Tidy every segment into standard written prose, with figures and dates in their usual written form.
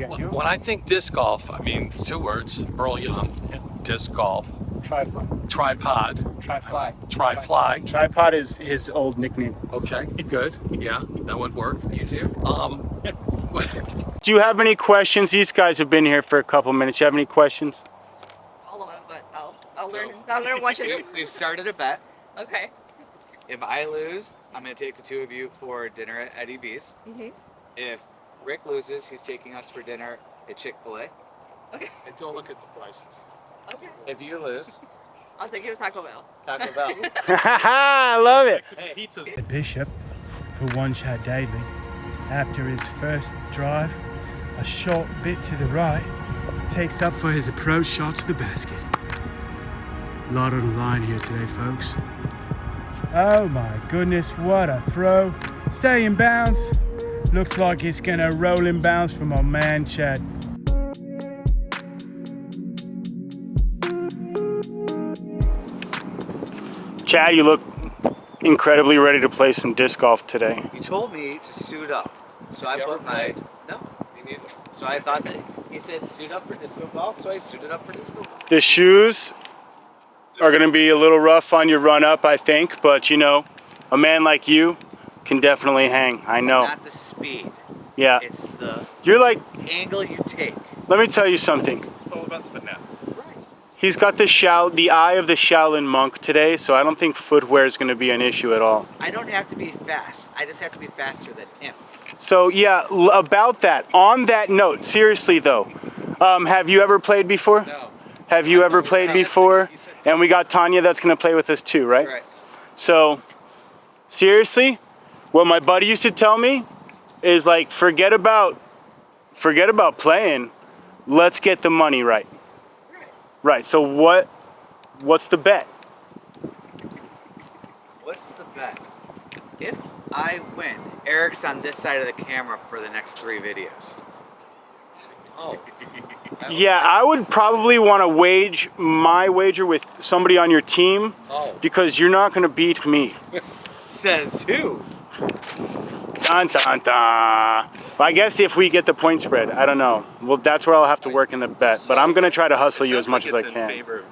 got you? When I think disc golf, I mean, it's two words. Earl Young, disc golf. TriFly. Tripod. TriFly. TriFly. Tripod is his old nickname. Okay, good. Yeah, that would work. You too? Do you have any questions? These guys have been here for a couple minutes. You have any questions? All of them, but I'll learn watching them. We've started a bet. Okay. If I lose, I'm going to take the two of you for dinner at Eddie B's. If Rick loses, he's taking us for dinner at Chick-fil-A. Okay. And don't look at the prices. Okay. If you lose, I'll take you to Taco Bell. Taco Bell. I love it. Hey. Bishop for one shot daily. After his first drive, a short bit to the right, takes up for his approach shot to the basket. A lot on the line here today, folks. Oh my goodness, what a throw. Stay in bounds. Looks like it's gonna roll in bounds from our man, Chad. Chad, you look incredibly ready to play some disc golf today. You told me to suit up. So I put my... No. Me neither. So I thought that he said suit up for disco golf, so I suited up for disco golf. The shoes are gonna be a little rough on your run up, I think, but you know, a man like you can definitely hang. I know. It's not the speed. Yeah. It's the You're like, angle you take. let me tell you something. It's all about the finesse. He's got the eye of the Shaolin monk today, so I don't think footwear is gonna be an issue at all. I don't have to be fast. I just have to be faster than him. So yeah, about that, on that note, seriously though, have you ever played before? No. Have you ever played before? And we got Tania that's gonna play with us too, right? Right. So, seriously, what my buddy used to tell me is like, forget about playing, let's get the money right. Right, so what's the bet? What's the bet? If I win, Eric's on this side of the camera for the next 3 videos. Oh. Yeah, I would probably want to wage my wager with somebody on your team because you're not going to beat me. Says who? Dun, dun, dun. I guess if we get the point spread, I don't know. Well, that's where I'll have to work in the bet. But I'm going to try to hustle you as much as I can. Favor of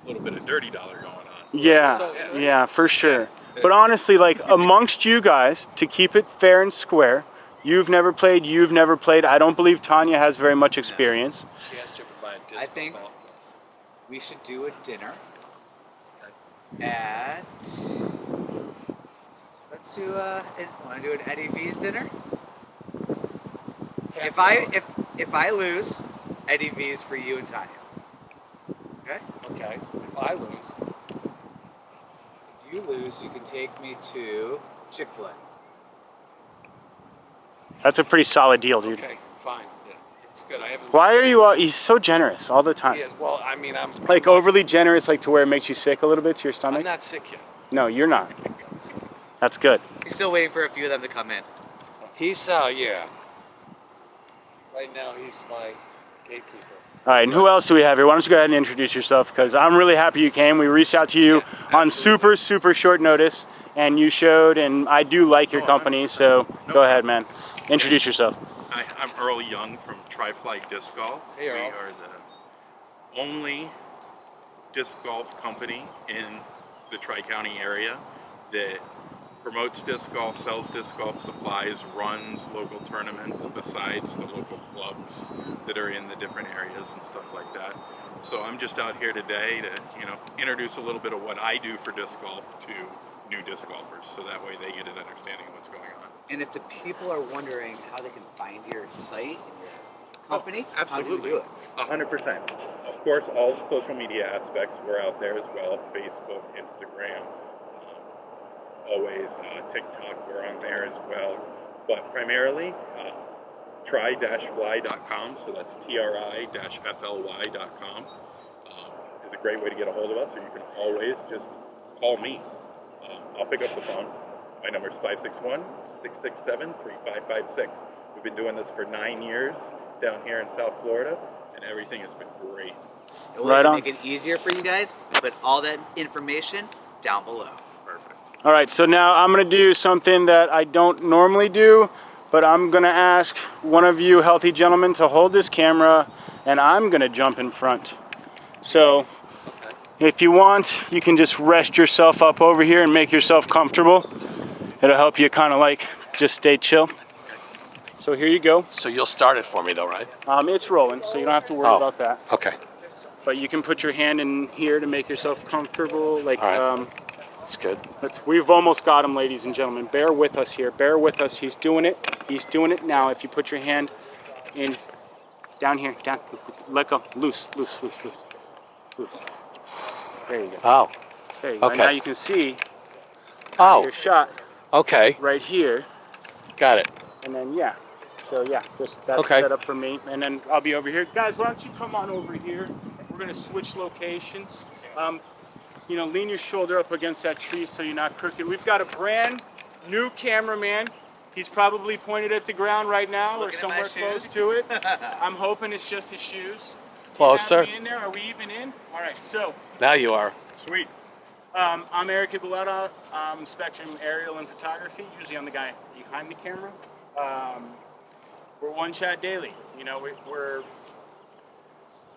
a little bit of dirty dollar going on. Yeah, for sure. But honestly, like amongst you guys, to keep it fair and square, you've never played. I don't believe Tania has very much experience. She has to provide disc I think golf. we should do a dinner at... Let's do want to do an Eddie V's dinner? If I lose, Eddie V's for you and Tania. Okay? Okay. If I lose. If you lose, you can take me to Chick-fil-A. That's a pretty solid deal, dude. Okay, fine. Yeah, it's good. I haven't. Why are you he's so generous all the time. Yeah, well, I mean, I'm Like overly generous, like to where it makes you sick a little bit to your stomach? I'm not sick yet. No, you're not. That's good. He's still waiting for a few of them to come in. He's yeah. Right now, he's my gatekeeper. All right, and who else do we have here? Why don't you go ahead and introduce yourself, because I'm really happy you came. We reached out to you on super short notice, and you showed, and I do like your company, so go ahead, man. Introduce yourself. Hi, I'm Earl Young from TriFly Disc Golf. Hey, Earl. We are the only disc golf company in the Tri-County area that promotes disc golf, sells disc golf supplies, runs local tournaments besides the local clubs that are in the different areas and stuff like that. So I'm just out here today to, introduce a little bit of what I do for disc golf to new disc golfers, so that way they get an understanding of what's going on. And if the people are wondering how they can find your site and your company, Absolutely. how do you do it? 100%. Of course, all the social media aspects, we're out there as well. Facebook, Instagram, always TikTok, we're on there as well. But primarily, tri-fly.com, so that's tri-fly.com, is a great way to get a hold of us, or you can always just call me. I'll pick up the phone. My number is 561-667-3556. We've been doing this for 9 years down here in South Florida, and everything has been great. It will make it easier for you guys, but all that information down below. Perfect. All right, so now I'm going to do something that I don't normally do, but I'm gonna ask one of you healthy gentlemen to hold this camera, and I'm gonna jump in front. So if you want, you can just rest yourself up over here and make yourself comfortable. It'll help you kind of like just stay chill. So here you go. So you'll start it for me though, right? It's rolling, so you don't have to worry Oh. about that. Okay. But you can put your hand in here to make yourself comfortable. Like, All right. That's good. we've almost got him, ladies and gentlemen. Bear with us here. Bear with us. He's doing it. He's doing it now. If you put your hand in, down here, down, let go, loose, loose, loose, loose, loose. There you go. Oh. There you go. Okay. Now you can see Oh. your shot Okay. right here, Got it. and then yeah. So yeah, just that's Okay. set up for me, and then I'll be over here. Guys, why don't you come on over here? We're gonna switch locations. You know, lean your shoulder up against that tree so you're not crooked. We've got a brand new cameraman. He's probably pointed at the ground right now or Looking at somewhere my close shoes. to it. I'm hoping it's just his shoes. Closer. Do you have me in there? Are we even in? All right, so Now you are. sweet. I'm Eric Ibalata. I'm Spectrum Aerial and Photography. Usually I'm the guy behind the camera. We're One Chat Daily. You know, we're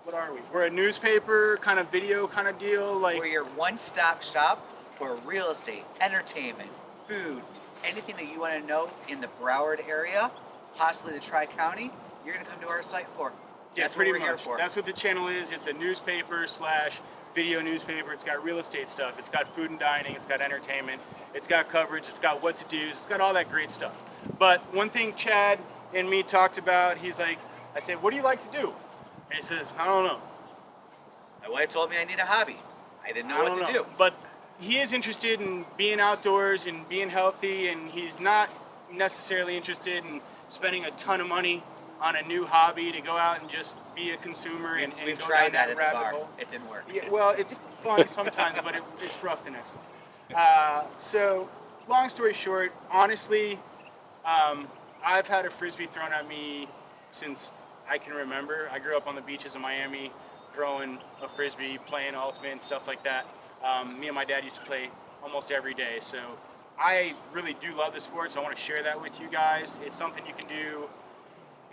what are we? We're a newspaper kind of video kind of deal. Like We're your one-stop shop for real estate, entertainment, food, anything that you want to know in the Broward area, possibly the Tri-County, you're going to come to our site for. yeah, That's pretty what we're here much. for. That's what the channel is. It's a newspaper / video newspaper. It's got real estate stuff. It's got food and dining. It's got entertainment. It's got coverage. It's got what to do. It's got all that great stuff. But one thing Chad and me talked about, he's like, I said, what do you like to do? And he says, I don't know. My wife told me I need a hobby. I didn't know I what don't to know. do. But he is interested in being outdoors and being healthy, and he's not necessarily interested in spending a ton of money on a new hobby to go out and just be a consumer and We've go tried down that at the rabbit bar. hole. It didn't work. Yeah, well, it's fun sometimes, but it's rough the next time. So, long story short, honestly, I've had a Frisbee thrown at me since I can remember. I grew up on the beaches of Miami, throwing a Frisbee, playing Ultimate and stuff like that. Me and my dad used to play almost every day. So I really do love the sport, so I want to share that with you guys. It's something you can do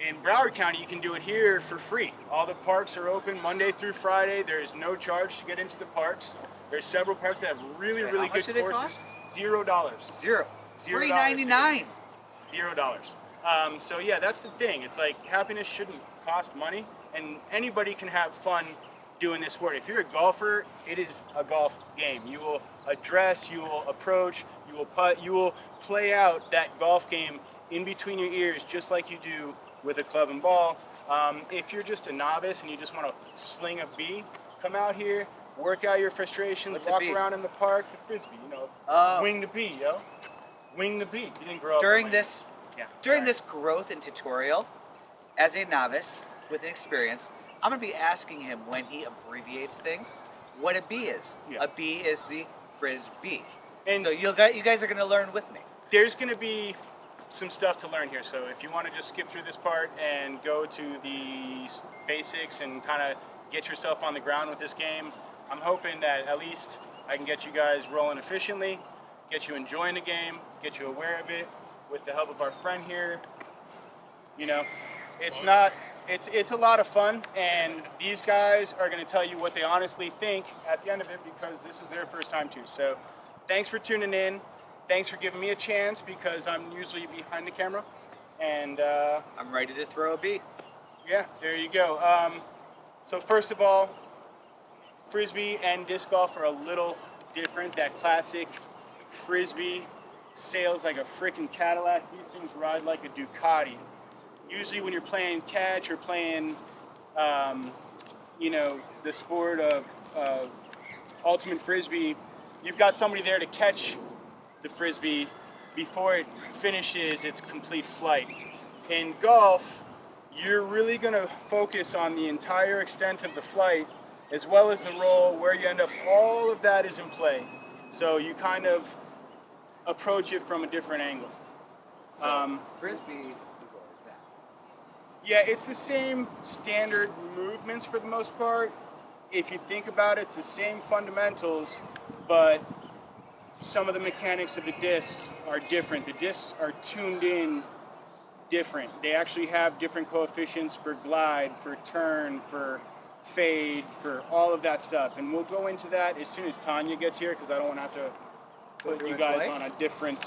in Broward County. You can do it here for free. All the parks are open Monday through Friday. There is no charge to get into the parks. There's several parks that have really, Wait, really how much good do they courses. cost? $0. Zero. $0 $3.99. $0. So yeah, that's the thing. It's like happiness shouldn't cost money, and anybody can have fun doing this sport. If you're a golfer, it is a golf game. You will address, you will approach, you will putt, you will play out that golf game in between your ears just like you do with a club and ball. If you're just a novice and you just want to sling a bee, come out here, work out your frustrations, What's a walk bee? around in the park, the Frisbee, you know, Oh. wing the bee, yo. Wing the bee. You didn't grow up During in this yeah, During sorry. this growth and tutorial, as a novice with experience, I'm going to be asking him when he abbreviates things, what a bee is. Yeah. A bee is the Frisbee. And So you guys are going to learn with me. there's going to be some stuff to learn here. So if you want to just skip through this part and go to the basics and kind of get yourself on the ground with this game, I'm hoping that at least I can get you guys rolling efficiently, get you enjoying the game, get you aware of it with the help of our friend here. You know, it's a lot of fun, and these guys are going to tell you what they honestly think at the end of it because this is their first time too. So thanks for tuning in. Thanks for giving me a chance because I'm usually behind the camera. And I'm ready to throw a bee. yeah, there you go. So first of all, Frisbee and disc golf are a little different. That classic Frisbee sails like a freaking Cadillac. These things ride like a Ducati. Usually when you're playing catch or playing, you know, the sport of ultimate Frisbee, you've got somebody there to catch the Frisbee before it finishes its complete flight. In golf, you're really going to focus on the entire extent of the flight as well as the roll, where you end up. All of that is in play. So you kind of approach it from a different angle. So, Frisbee. Yeah, it's the same standard movements for the most part. If you think about it, it's the same fundamentals, but some of the mechanics of the discs are different. The discs are tuned in different. They actually have different coefficients for glide, for turn, for fade, for all of that stuff. And we'll go into that as soon as Tania gets here, because I don't want to have to put you guys on a different,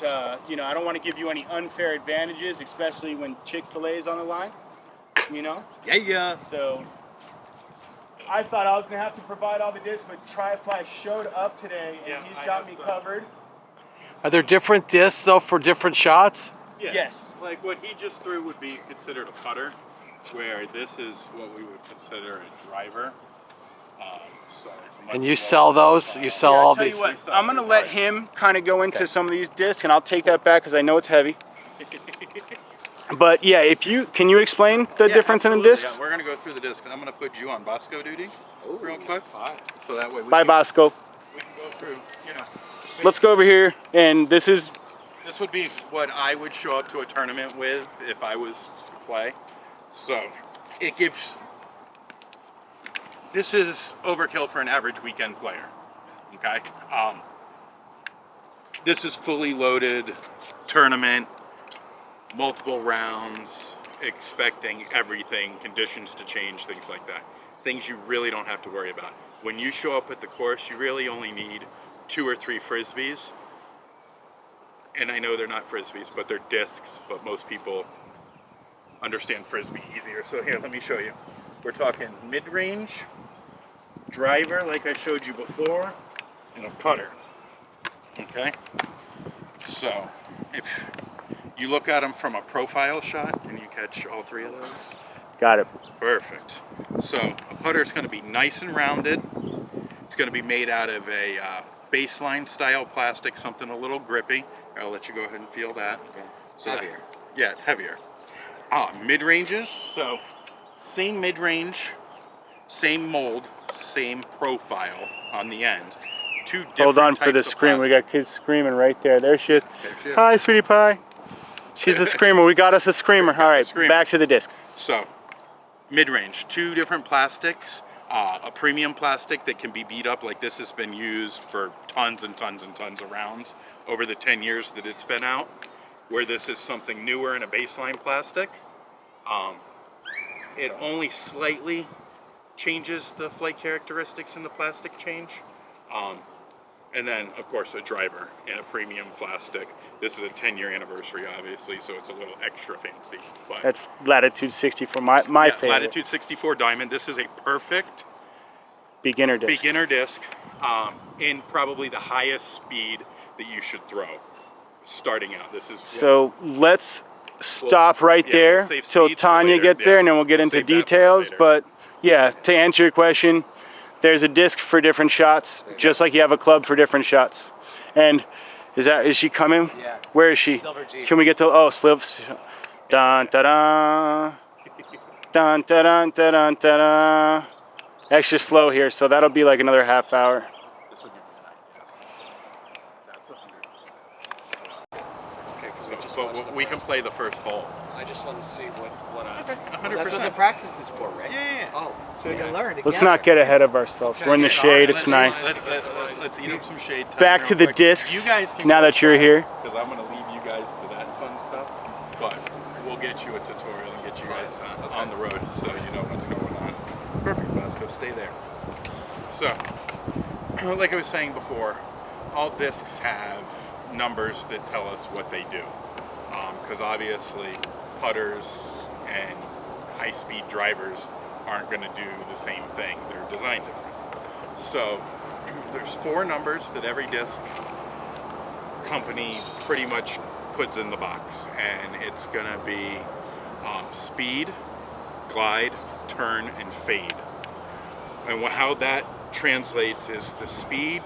you know, I don't want to give you any unfair advantages, especially when Chick-fil-A is on the line, you know? Yeah. So I thought I was going to have to provide all the discs, but TriFly showed up today, and he's got me covered. Are there different discs though for different shots? Yeah. Yes. Like what he just threw would be considered a putter, where this is what we would consider a driver. So it's a much And you lower sell those? profile. You sell Yeah, I'll all tell these? you what, I'm going to let him kind of go into some of these discs, and I'll take that back because I know it's heavy. But yeah, if you can you explain the difference in the absolutely. discs? Yeah, we're gonna go through the discs. I'm gonna put you on Bosco duty real quick, so that way we Bye, can, Bosco. we can go through. You know, Let's go over here, and this is this would be what I would show up to a tournament with if I was to play. So it gives. This is overkill for an average weekend player. Okay. This is fully loaded tournament. Multiple rounds, expecting everything, conditions to change, things like that. Things you really don't have to worry about. When you show up at the course, you really only need 2 or 3 Frisbees. And I know they're not Frisbees, but they're discs, but most people understand Frisbee easier. So here, let me show you. We're talking mid-range, driver, like I showed you before, and a putter. Okay? So, if you look at them from a profile shot, can you catch all 3 of those? got it. Perfect. So a putter is going to be nice and rounded. It's going to be made out of a baseline style plastic, something a little grippy. I'll let you go ahead and feel that. Okay. So Heavier. Yeah, it's heavier. Mid-ranges, so same mid-range, same mold, same profile on the end. 2 different Hold on for types the of scream. We plastic. got kids screaming right there. There she is. There she is. Hi, sweetie pie. She's a screamer. We got us a screamer. All right, Screamer. back to the disc. So, mid-range, 2 different plastics. A premium plastic that can be beat up, like this has been used for tons and tons and tons of rounds over the 10 years that it's been out. Where this is something newer in a baseline plastic. It only slightly changes the flight characteristics in the plastic change. And then, of course, a driver in a premium plastic. This is a 10-year anniversary, obviously, so it's a little extra fancy. But That's Latitude 64, my favorite. Latitude 64 Diamond. This is a perfect beginner disc. beginner disc in probably the highest speed that you should throw starting out. This is So let's stop right yeah, there we'll save till speed for Tania later. gets there, Yeah, and then we'll get we'll into save that for details. later. But yeah, to answer your question, there's a disc for different shots, just like you have a club for different shots. And is she coming? Yeah. Where is she? Silver Jeep. Can we get to slips? Dun da da. Dun da dun da dun da da. Extra slow here, so that'll be like another half hour. This will give you an idea. That's 100. Okay, so we can play the first hole. I just want to see what 100%. That's what the practice is for, right? Yeah. Oh, So you can learn Let's together. not get ahead of ourselves. We're in the shade. It's nice. Let's eat up some shade. time Back real to the quick. discs. You guys can Now go that you're try, here. because I'm going to leave you guys to that fun stuff. But we'll get you a tutorial and get you guys on the road so you know what's going on. Perfect, Bosco. Stay there. So, like I was saying before, all discs have numbers that tell us what they do. Because obviously, putters and high-speed drivers aren't going to do the same thing. They're designed different. So there's 4 numbers that every disc company pretty much puts in the box, and it's going to be speed, glide, turn, and fade. And how that translates is the speed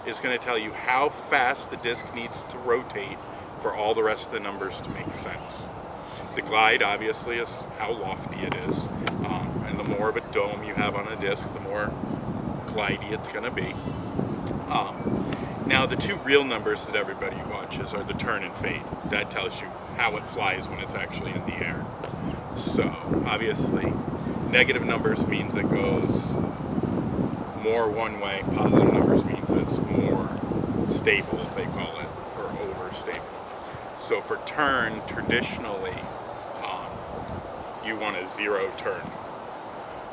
is going to tell you how fast the disc needs to rotate for all the rest of the numbers to make sense. The glide, obviously, is how lofty it is. And the more of a dome you have on a disc, the more glidey it's going to be. Now, the 2 real numbers that everybody watches are the turn and fade. That tells you how it flies when it's actually in the air. So, obviously, negative numbers means it goes more one way. Positive numbers means it's more stable, they call it, or overstable. So for turn, traditionally, you want a 0 turn.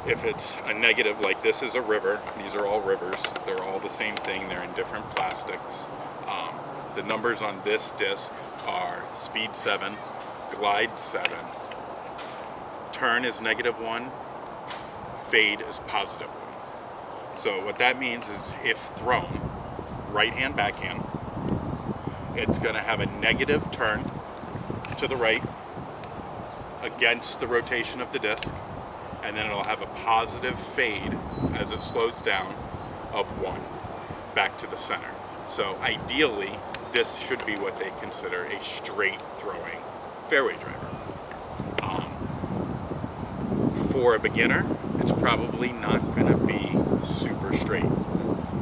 If it's a negative, like this is a river, these are all rivers, they're all the same thing, they're in different plastics. The numbers on this disc are speed 7, glide 7, turn is -1, fade is +1. So what that means is if thrown, right hand, backhand, it's gonna have a negative turn to the right against the rotation of the disc, and then it'll have a positive fade as it slows down of 1 back to the center. So ideally, this should be what they consider a straight throwing fairway driver. For a beginner, it's probably not going to be super straight.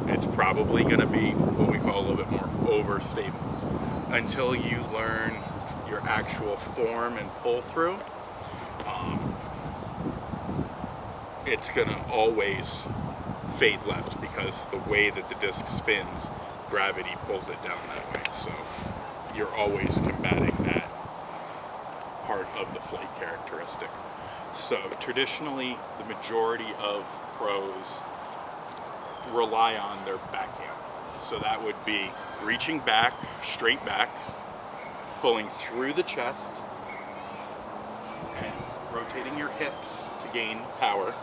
It's probably going to be what we call a little bit more overstable until you learn your actual form and pull through. It's going to always fade left because the way that the disc spins, gravity pulls it down that way. So you're always combating that part of the flight characteristic. So traditionally, the majority of pros rely on their backhand. So that would be reaching back, straight back, pulling through the chest, and rotating your hips to gain power.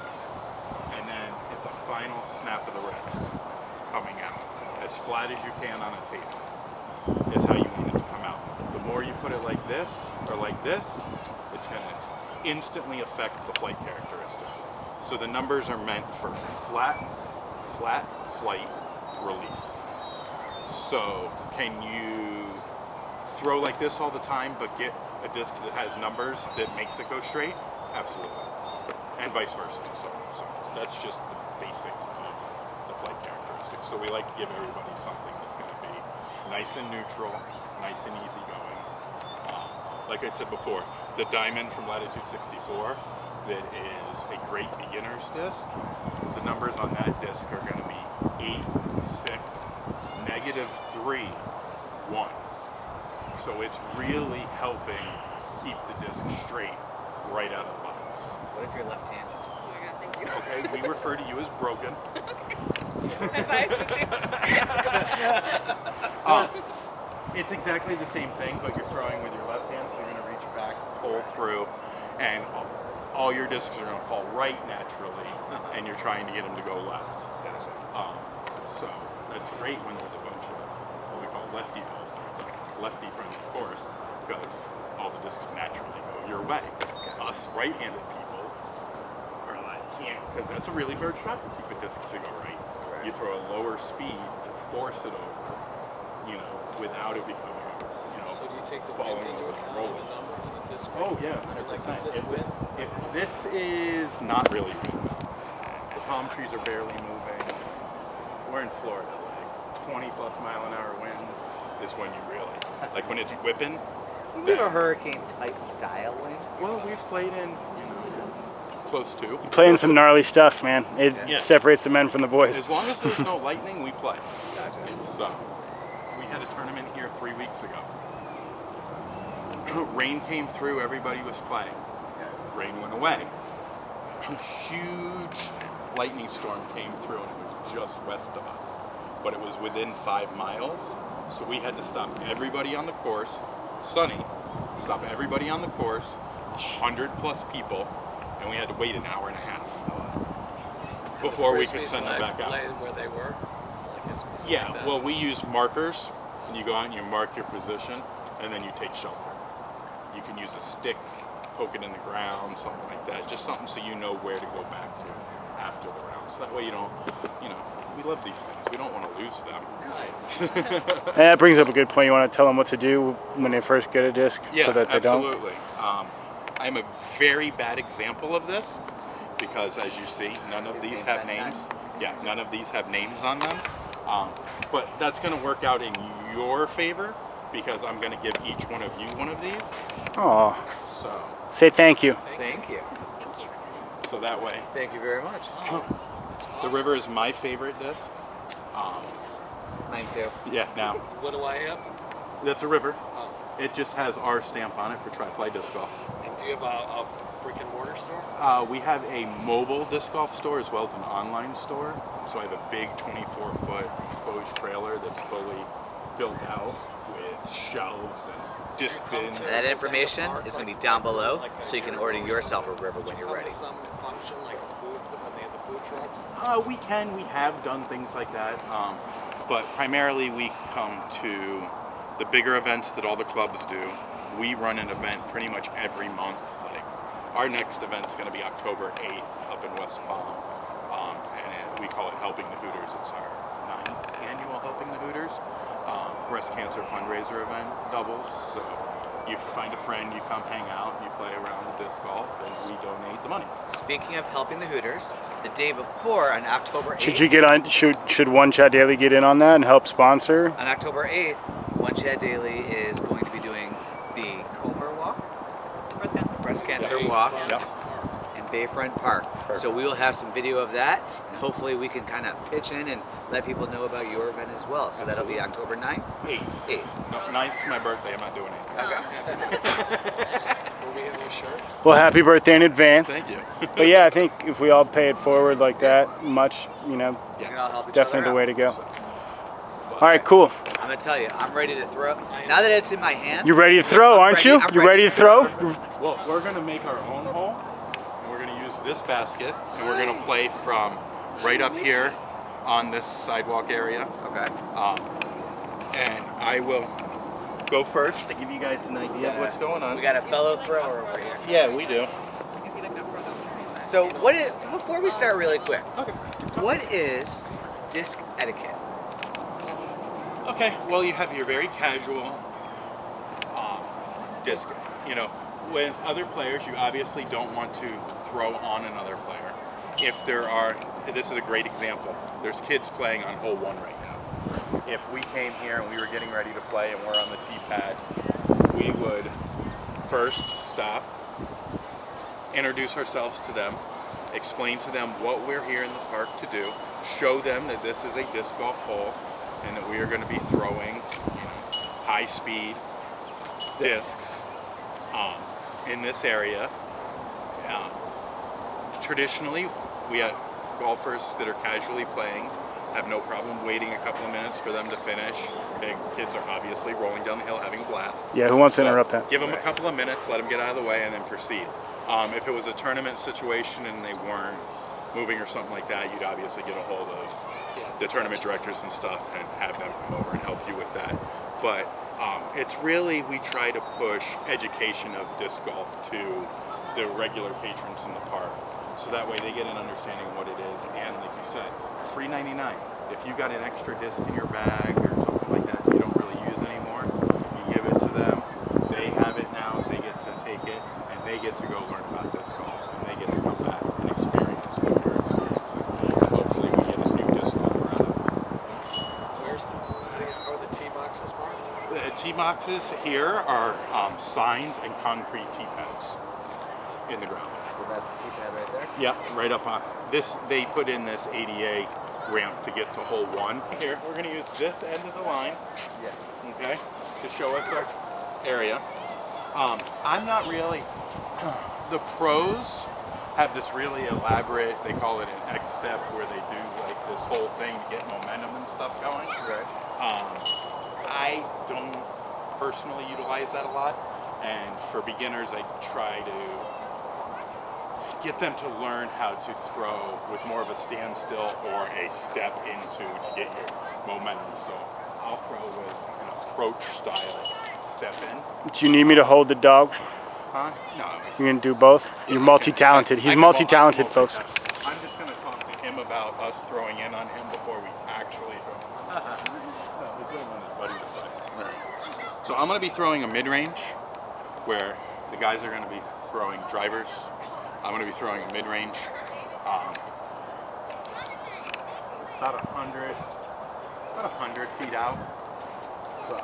And then it's a final snap of the wrist coming out. As flat as you can on a table is how you want it to come out. The more you put it like this or like this, it's going to instantly affect the flight characteristics. So the numbers are meant for flat flight, release. So can you throw like this all the time but get a disc that has numbers that makes it go straight? Absolutely. And vice versa. So that's just the basics of the flight characteristics. So we like to give everybody something that's going to be nice and neutral, nice and easy going. Like I said before, the Diamond from Latitude 64, that is a great beginner's disc. The numbers on that disc are going to be 8, 6, -3, 1. So it's really helping keep the disc straight right out of the box. What if you're left-handed? Oh my god, thank you. Okay, we refer to you as broken. It's exactly the same thing, but you're throwing with your left hand, so you're going to reach back, pull through, and all your discs are going to fall right naturally, and you're trying to get them to go left. So that's great when there's a bunch of what we call lefty balls, or it's a lefty-friendly course, because all the discs naturally go your way. Us right-handed people are like, can't, because that's a really hard shot to keep a disc to go right. You throw a lower speed to force it over, you know, without it becoming, you know, So do you take the falling wind into over and account rolling. in the number on the disc? Oh yeah, Like, 100%. is this wind? If this is not really wind, the palm trees are barely moving. We're in Florida, like 20+ mile-an-hour winds is when you really, like when it's whipping. We have a hurricane-type style wind. Well, we've played in, you know, close to. Playing some gnarly stuff, man. It Yeah. separates the men from the boys. As long as there's no lightning, we play. Gotcha. So, we had a tournament here 3 weeks ago. Rain came through, everybody was playing. Rain went away. A huge lightning storm came through and it was just west of us. But it was within 5 miles, so we had to stop everybody on the course. Sunny, stop everybody on the course, 100+ people, and we had to wait an hour and a half before we could send them back out. Where they were? It's like it's Yeah, like that. well, we use markers, and you go out and you mark your position, and then you take shelter. You can use a stick, poke it in the ground, something like that. Just something so you know where to go back to after the round. So that way you don't, you know, we love these things. We don't want to lose them. And that brings up a good point. You want to tell them what to do when they first get a disc, Yes, so that they don't. absolutely. I'm a very bad example of this because, as you see, none of these have names. Yeah, none of these have names on them. But that's going to work out in your favor because I'm going to give each one of you one of these. Oh, So, say thank you. Thank you. so that way, Thank you very much. That's the awesome. river is my favorite disc. Mine too. Yeah, now What do I have? that's a river. Oh, It just has our stamp on it for TriFly Disc Golf. And do you have a brick and mortar store? We have a mobile disc golf store as well as an online store. So I have a big 24-foot enclosed trailer that's fully built out with shelves and disc bins. That information is going to be down below, so you can order yourself a river when you're ready. Some function like a food when they have the food trucks. We have done things like that, but primarily we come to the bigger events that all the clubs do. We run an event pretty much every month. Like our next event's going to be October 8th up in West Palm, we call it Helping the Hooters. It's our 9th annual Helping the Hooters breast cancer fundraiser event, doubles. So you find a friend, you come hang out, you play around with disc golf, and we donate the money. Speaking of Helping the Hooters, the day before on October 8th. Should you get on? Should One Chat Daily get in on that and help sponsor? On October 8th, One Chat Daily is going to be doing the Comer Walk, Breast Cancer Walk Yep. in Bayfront Park. So we will have some video of that, and hopefully we can kind of pitch in and let people know about your event as well. So that'll be October 9th? 8th. No, 9th's my birthday. I'm not doing anything. Will we have your shirt? Well, happy birthday in advance. Thank you. But yeah, I think if we all pay it forward like that, much, We can all help each definitely other the out. way to go. All right, cool. I'm going to tell you, I'm ready to throw. Now that it's in my hand. You're ready to throw, aren't you? I'm You ready to throw? Well, we're going to make our own hole, and we're going to use this basket, and we're going to play from right up here on this sidewalk area. Okay. And I will go first to give you guys an idea of what's going on. We got a fellow thrower over here. Yeah, we do. So what is, before we start really quick, what is disc etiquette? Okay, well, you have your very casual disc. You know, with other players, you obviously don't want to throw on another player. If there are, this is a great example, there's kids playing on hole 1 right now. If we came here and we were getting ready to play and we're on the tee pad, we would first stop, introduce ourselves to them, explain to them what we're here in the park to do, show them that this is a disc golf hole and that we are going to be throwing, high speed discs in this area. Traditionally, we have golfers that are casually playing have no problem waiting a couple of minutes for them to finish. Big kids are obviously rolling down the hill having a blast. Yeah, who wants to So interrupt that? Give them a couple of minutes, let them get out of the way, and then proceed. If it was a tournament situation and they weren't moving or something like that, you'd obviously get a hold of the tournament directors and stuff and have them come over and help you with that. But it's really, we try to push education of disc golf to the regular patrons in the park. So that way they get an understanding of what it is. And like you said, free 99. If you got an extra disc in your bag or something like that you don't really use anymore, you give it to them. They have it now. They get to take it and they get to go learn about disc golf. And they get to come back and experience what we're experiencing. And hopefully we get a new disc golfer out of it. Where's the tee boxes, Mark? The tee boxes here are signs and concrete tee pads in the ground. So that's the tee pad right there. Yeah, right up on this. They put in this ADA ramp to get to hole 1. Here, we're going to use this end of the line. Yeah. Okay, to show us our area. I'm not really. The pros have this really elaborate. They call it an X step, where they do like this whole thing to get momentum and stuff going. Right. I don't personally utilize that a lot, and for beginners, I try to get them to learn how to throw with more of a standstill or a step into to get your momentum. So I'll throw with an approach style step in. Do you need me to hold the dog? Huh? No. You're gonna do both? You're multi-talented. He's multi-talented, folks. I'm just going to talk to him about us throwing in on him before we actually throw. No, he's going on his buddy side. So I'm going to be throwing a mid-range where the guys are going to be throwing drivers. I'm going to be throwing a mid-range. It's about 100 feet out. So.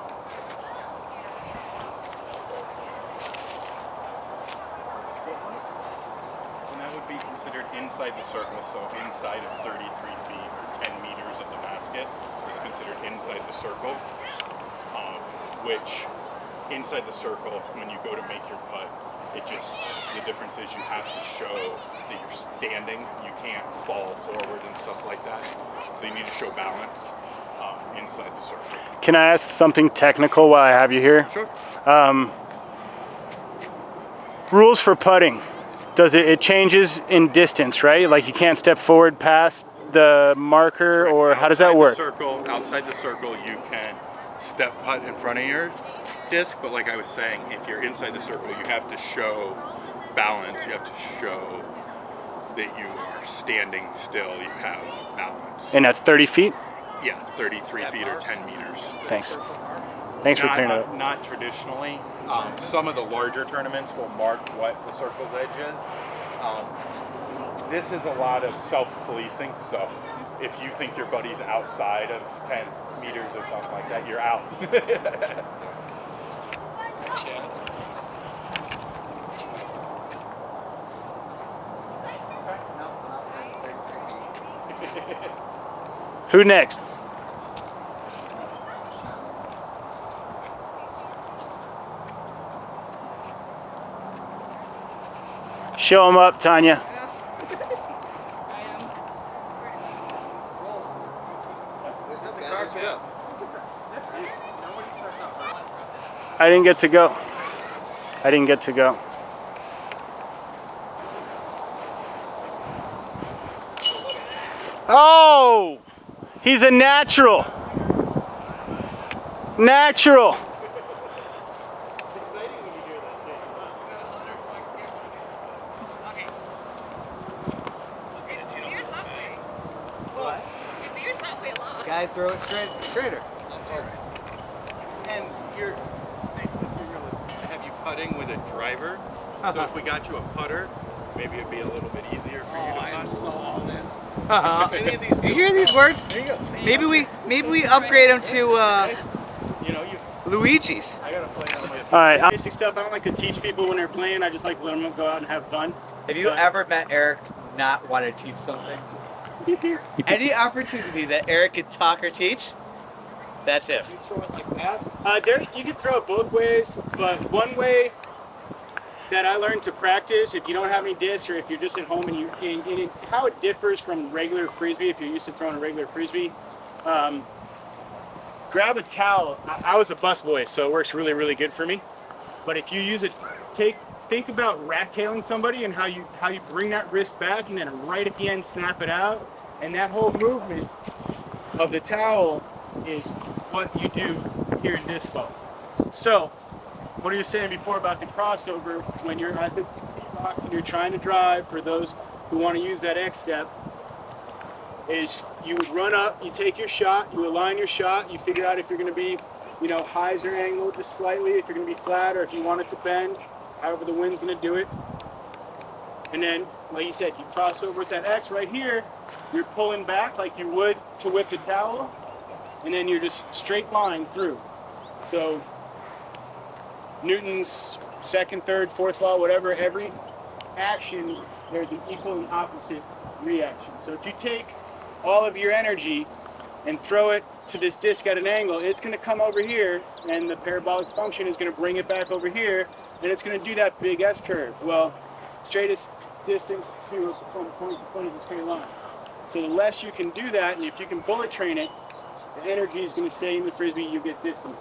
And that would be considered inside the circle, so inside of 33 feet or 10 meters of the basket is considered inside the circle, which inside the circle, when you go to make your putt, the difference is you have to show that you're standing. You can't fall forward and stuff like that. So you need to show balance inside the circle. Can I ask something technical while I have you here? Sure. Rules for putting. It changes in distance, right? Like you can't step forward past the marker, or how does that work? Outside the circle, you can step putt in front of your disc, but like I was saying, if you're inside the circle, you have to show balance. You have to show that you are standing still. You have balance. And that's 30 feet? Yeah, 33 feet or 10 meters. Thanks. Thanks for clearing it up. Not traditionally. Some of the larger tournaments will mark what the circle's edge is. This is a lot of self-policing, so if you think your buddy's outside of 10 meters or something like that, you're out. Who next? Show him up, Tanya. I didn't get to go. Oh! He's a natural. Natural. Guy throw it straighter. And you're have you putting with a driver. So if we got you a putter, maybe it'd be a little bit easier for you to putt. I'm so all in. Any of these do you hear these words? There you go. Maybe we upgrade them to Luigi's. I gotta play on my. All right. Basic stuff. I don't like to teach people when they're playing. I just like to let them go out and have fun. Have you ever met Eric not want to teach something? Any opportunity that Eric could talk or teach, that's him. You throw it like that? You can throw it both ways, but one way that I learned to practice, if you don't have any discs or if you're just at home and how it differs from regular frisbee, if you're used to throwing a regular frisbee, grab a towel. I was a busboy, so it works really, really good for me. But if you use it, think about rat-tailing somebody and how you bring that wrist back and then right at the end snap it out. And that whole movement of the towel is what you do here in disc golf. So, what you were saying before about the crossover, when you're at the tee box and you're trying to drive, for those who want to use that X step, is you would run up, you take your shot, you align your shot, you figure out if you're going to be, highs or angled just slightly, if you're going to be flat, or if you want it to bend, however the wind's going to do it. And then, like you said, you cross over with that X right here, you're pulling back like you would to whip the towel, and then you're just straight line through. So, Newton's second, third, fourth law, whatever, every action, there's an equal and opposite reaction. So if you take all of your energy and throw it to this disc at an angle, it's going to come over here, and the parabolic function is going to bring it back over here, and it's going to do that big S curve. Well, straightest distance from point to point is a straight line. So the less you can do that, and if you can bullet train it, the energy is going to stay in the frisbee, you get distance.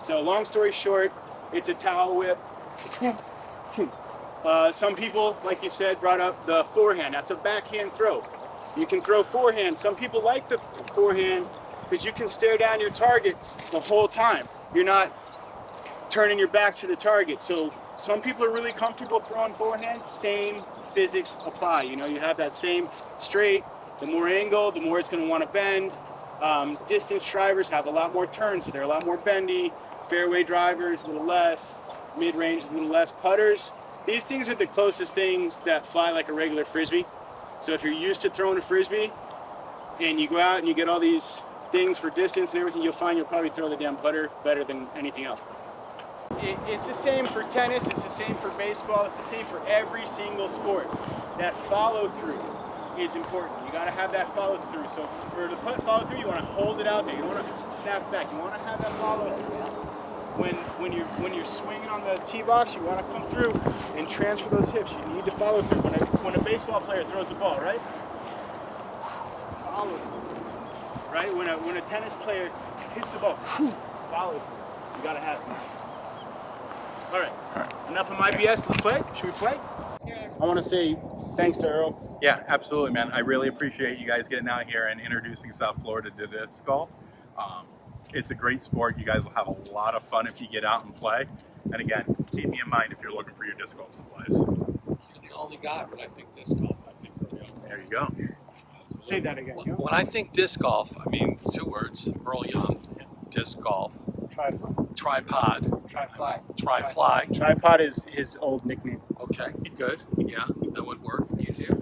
So long story short, it's a towel whip. Some people, like you said, brought up the forehand. That's a backhand throw. You can throw forehand. Some people like the forehand because you can stare down your target the whole time. You're not turning your back to the target. So some people are really comfortable throwing forehand. Same physics apply. You have that same straight. The more angle, the more it's going to want to bend. Distance drivers have a lot more turns, so they're a lot more bendy. Fairway drivers, a little less. Mid-range is a little less. Putters, these things are the closest things that fly like a regular frisbee. So if you're used to throwing a frisbee and you go out and you get all these things for distance and everything, you'll find you'll probably throw the damn putter better than anything else. It's the same for tennis, it's the same for baseball, it's the same for every single sport. That follow-through is important. You got to have that follow-through. So for the putt follow-through, you want to hold it out there. You don't want to snap it back. You want to have that follow-through. when you're swinging on the tee box, you want to come through and transfer those hips. You need to follow through. When a baseball player throws a ball, right? Follow through. Right? When a tennis player hits the ball, follow through. You gotta have it. All right. Enough of my BS. Let's play. Should we play? I want to say thanks to Earl. Yeah, absolutely, man. I really appreciate you guys getting out here and introducing South Florida to disc golf. It's a great sport. You guys will have a lot of fun if you get out and play. And again, keep me in mind if you're looking for your disc golf supplies. You're the only guy when I think disc golf. I think Earl. There you go. Say that again. When I think disc golf, I mean, it's 2 words. Earl Young, disc golf. TriFly. Tripod. TriFly. TriFly. Tripod is his old nickname. Okay, good. Yeah, that would work. You too.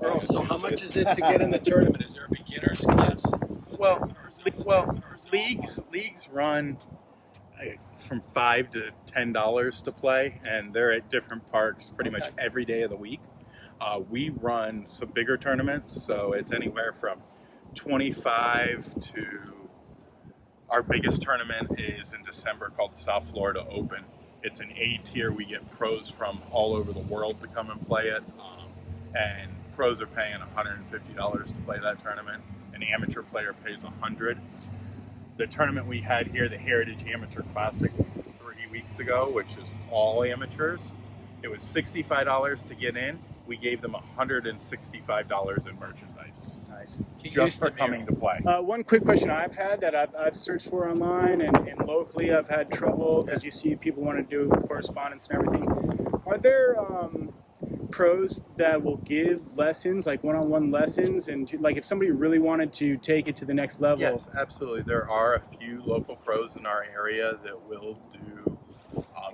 Earl, so how much is it to get in the tournament? Is there a beginner's class? Well, leagues run from $5 to $10 to play, and they're at different parks pretty much every day of the week. We run some bigger tournaments, so it's anywhere from 25 to our biggest tournament is in December called the South Florida Open. It's an A tier. We get pros from all over the world to come and play it, and pros are paying $150 to play that tournament. An amateur player pays $100. The tournament we had here, the Heritage Amateur Classic 3 weeks ago, which is all amateurs, it was $65 to get in. We gave them $165 in merchandise. Nice. Just for coming to play. One quick question I've had that I've searched for online and locally I've had trouble because you see people want to do correspondence and everything. Are there pros that will give lessons, like one-on-one lessons, and like if somebody really wanted to take it to the next level? Yes, absolutely. There are a few local pros in our area that will do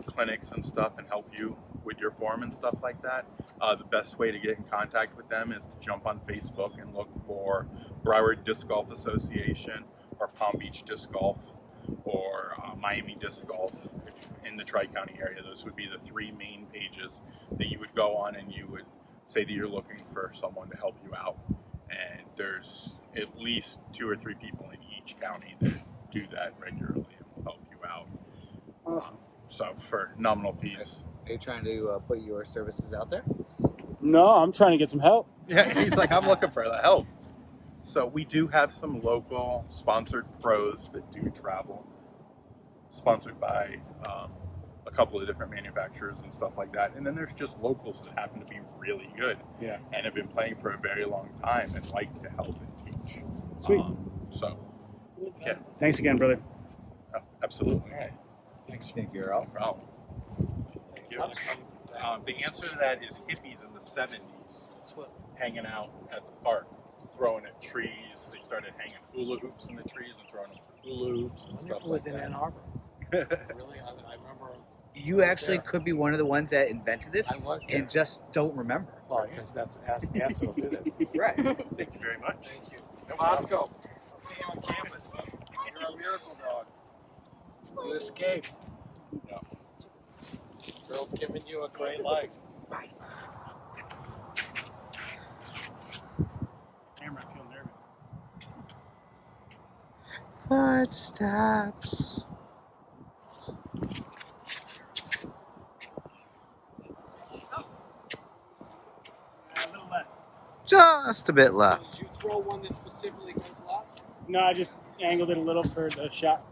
clinics and stuff and help you with your form and stuff like that. The best way to get in contact with them is to jump on Facebook and look for Broward Disc Golf Association or Palm Beach Disc Golf or Miami Disc Golf in the Tri-County area. Those would be the 3 main pages that you would go on, and you would say that you're looking for someone to help you out. And there's at least 2 or 3 people in each county that do that regularly and will help you out. Awesome. So for nominal fees. Are you trying to put your services out there? No, I'm trying to get some help. Yeah, he's like, I'm looking for the help. So we do have some local sponsored pros that do travel, sponsored by a couple of different manufacturers and stuff like that. And then there's just locals that happen to be really good, Yeah. and have been playing for a very long time and like to help and teach. Sweet. So, yeah, Thanks again, brother. absolutely. All right. Thanks. Thank you, Earl. No problem. Thank you. The answer to that is hippies in the 70s hanging out at the park, throwing at trees. They started hanging hula hoops in the trees and throwing them through hula hoops and stuff like that. Ann Arbor. Really? I remember. You actually could be one of the ones that invented this I was there. and just don't remember. Well, because that's acid will do that. Right. Thank you very much. Thank you. No problem. Bosco, see you on campus. You're a miracle dog. You escaped. Yeah. Girl's giving you a great life. Camera, I feel nervous. Footsteps. A little left. Just a bit left. Did you throw one that specifically goes left? No, I just angled it a little for the shot.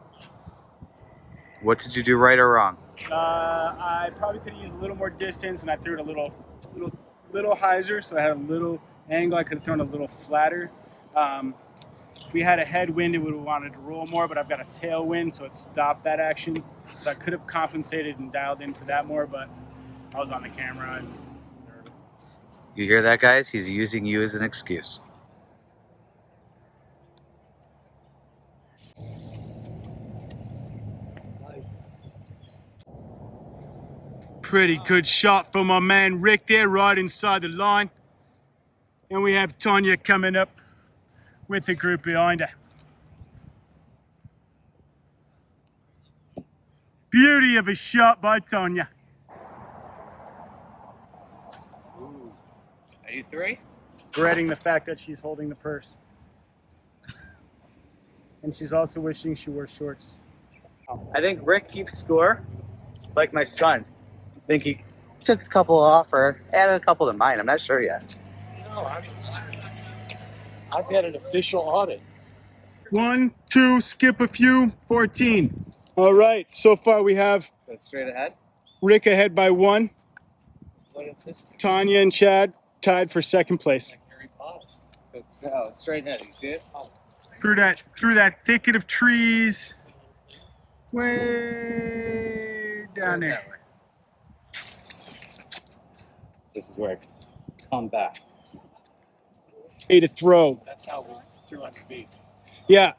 What did you do right or wrong? I probably could have used a little more distance, and I threw it a little hyzer, so I had a little angle. I could have thrown a little flatter. If we had a headwind, it would have wanted to roll more, but I've got a tailwind, so it stopped that action. So I could have compensated and dialed in for that more, but I was on the camera. And You hear that, guys? He's using you as an excuse. pretty good shot from my man Rick there, right inside the line. And we have Tania coming up with the group behind her. Beauty of a shot by Tania. 83? Regretting the fact that she's holding the purse. And she's also wishing she wore shorts. I think Rick keeps score like my son. I think he took a couple off or added a couple to mine. I'm not sure yet. No, I've had an official audit. 1, 2, skip a few, 14. All right, so far we have Go straight ahead. Rick ahead by 1. What is this? Tanya and Chad tied for second place. Harry Potter. Oh, straight ahead. You see it? Through that thicket of trees, way down there. This is where I come back. Way to throw. That's how we threw on speed. Yeah.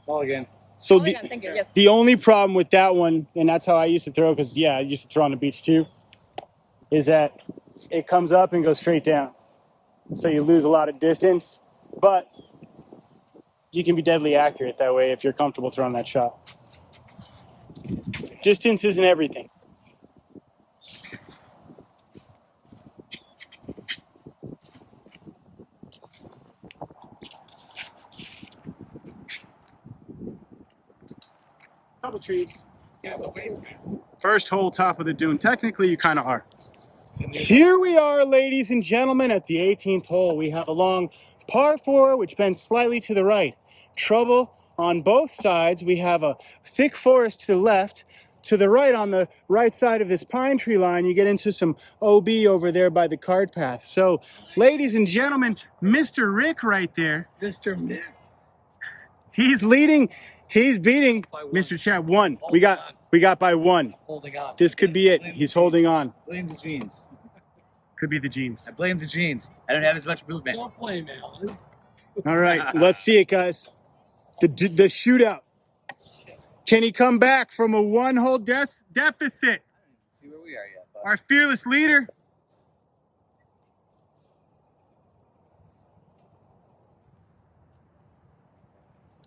Ball again. So Oh, yeah, thank you. Yes. the only problem with that one, and that's how I used to throw, because yeah, I used to throw on the beach too, is that it comes up and goes straight down. So you lose a lot of distance, but you can be deadly accurate that way if you're comfortable throwing that shot. Distance isn't everything. Couple trees. Yeah, the waistband. First hole, top of the dune. Technically, you kind of are. Here we are, ladies and gentlemen, at the 18th hole. We have a long par 4, which bends slightly to the right. Trouble on both sides. We have a thick forest to the left. To the right, on the right side of this pine tree line, you get into some OB over there by the cart path. So, ladies and gentlemen, Mr. Rick right there. Mr. Mick. He's leading. He's beating By 1. Mr. Chad. 1. Holding on. We got by 1. Holding on. This could be it. He's holding on. Blame the jeans. Could be the jeans. I blame the jeans. I don't have as much movement. Don't blame Alan. All right, let's see it, guys. The shootout. Can he come back from a 1-hole deficit? See where we are yet. But Our fearless leader.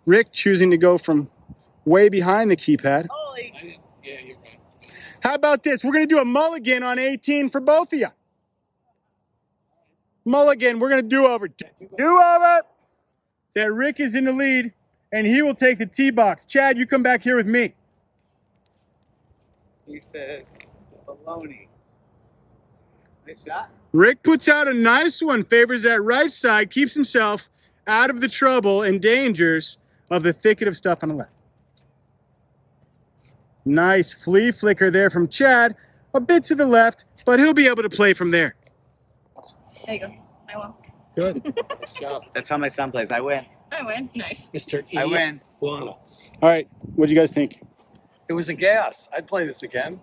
Rick choosing to go from way behind the keypad. holy! Yeah, you're right. How about this? We're going to do a mulligan on 18 for both of you. Mulligan, we're going to do over. Do over. That Rick is in the lead, and he will take the tee box. Chad, you come back here with me. He says, baloney. Nice shot. Rick puts out a nice one, favors that right side, keeps himself out of the trouble and dangers of the thicket of stuff on the left. Nice flea flicker there from Chad, a bit to the left, but he'll be able to play from there. There you go. I won. Good. Nice job. That's how my son plays. I win. I win. Nice. Mr. I win. Iguana. All right, what do you guys think? It was a gas. I'd play this again.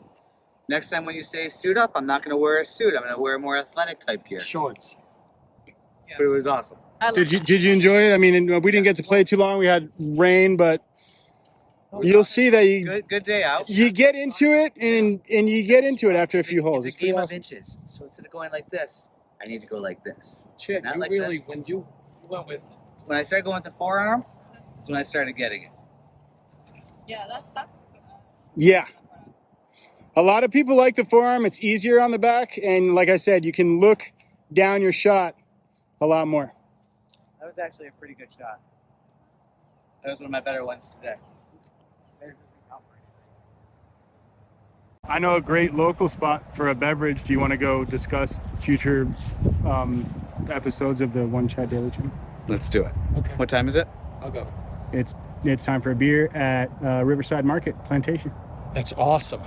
Next time when you say suit up, I'm not going to wear a suit. I'm going to wear more athletic type gear. Shorts. But it was awesome. I love Did you enjoy it? I mean, we didn't get to play too long. We had rain, but you'll see that Good day out. you get into it, and you get into it after a few holes. It's a pretty game of awesome. inches. So instead of going like this, I need to go like this. Chick, Not you like really, this. when you went with, When I started going with the forearm, that's when I started getting it. Yeah, that's Yeah. A lot of people like the forearm. It's easier on the back, and like I said, you can look down your shot a lot more. That was actually a pretty good shot. That was one of my better ones today. I know a great local spot for a beverage. Do you want to go discuss future episodes of the One Chat Daily Channel? Let's do it. okay, What time is it? I'll go. It's time for a beer at Riverside Market, Plantation. That's awesome.